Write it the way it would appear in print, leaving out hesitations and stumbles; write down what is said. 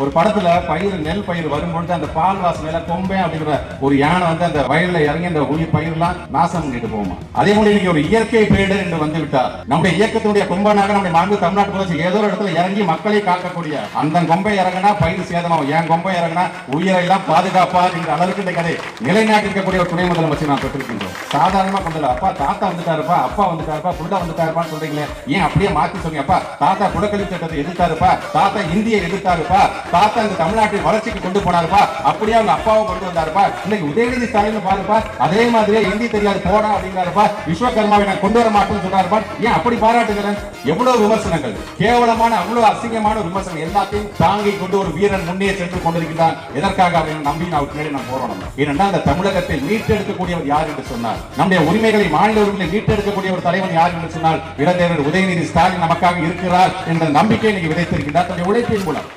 ஒரு படத்துல நெல் பயிர் வரும்பொழுது அந்த பால் வாசனையில கொம்பை அப்படிங்கிற ஒரு யானை வந்து அந்த வயல்ல இறங்கி அந்த உயிர் பயிரெல்லாம் நாசம் பண்ணிட்டு போகுமா. அதே போல இன்னைக்கு ஒரு இயற்கை பேரிடர் என்று வந்து விட்டார். நம்முடைய இயக்கத்தினுடைய கொம்பனாக நம்முடைய மாண்பு தமிழ்நாட்டு முதலமைச்சர் ஏதோ ஒரு இடத்துல இறங்கி மக்களை காக்கக்கூடிய அந்த கொம்பை இறங்கினா பயிர் சேதமாகும், என் கொம்பை இறங்கினா உயிரை எல்லாம் பாதுகாப்பார் என்ற அளவுக்கு இந்த கதை நிலைநாட்டிருக்கக்கூடிய ஒரு துணை முதலமைச்சர் நான் பெற்றிருக்கின்றோம். சாதாரணமா கொண்டு அப்பா தாத்தா வந்துட்டாருப்பா, அப்பா வந்துட்டாருப்பா, புள்ள வந்துட்டாருப்பான்னு சொல்றீங்களே, ஏன் அப்படியே மாத்தி சொன்னீங்க? அப்பா தாத்தா குடக்கழிவு சட்டத்தை எதிர்த்தாருப்பா, தாத்தா இந்தியை எதிர்த்தாருப்பா, தாத்தா இந்த தமிழ்நாட்டின் வளர்ச்சிக்கு கொண்டு போனாருப்பா, அப்படியே அவங்க அப்பாவை கொண்டு வந்தாருப்பா. இன்னைக்கு உதயநிதி ஸ்டாலின் பாருப்பா, அதே மாதிரியே இந்தி தெரியாது போடா அப்படிங்கிறாருப்பா, விஸ்வகர்மாவை நான் கொண்டு வர மாட்டேன்னு சொல்றாருப்பா. ஏன் அப்படி பாராட்டுகிறேன்? எவ்வளவு விமர்சனங்கள், கேவலமான அவ்வளவு அசிங்கமான விமர்சனம் எல்லாத்தையும் தாங்கி கொண்டு ஒரு வீரன் முன்னே சென்று கொண்டிருக்கிறார். எதற்காக அப்படின்னு நம்பி நான் பின்னாடி நான் போறோம். ஏனென்றால் அந்த தமிழகத்தை மீட்டெடுக்கக்கூடியவர் யார் என்று சொன்னார், நம்முடைய உரிமைகளை மாநில உரிமைகளை மீட்டெடுக்கக்கூடிய ஒரு தலைவன் யார் என்று சொன்னால் இளந்தேவர் உதயநிதி ஸ்டாலின் நமக்காக இருக்கிறார் என்ற நம்பிக்கை இன்னைக்கு விதைத்திருக்கிறார் தன்னுடைய உழைப்பின் மூலம்.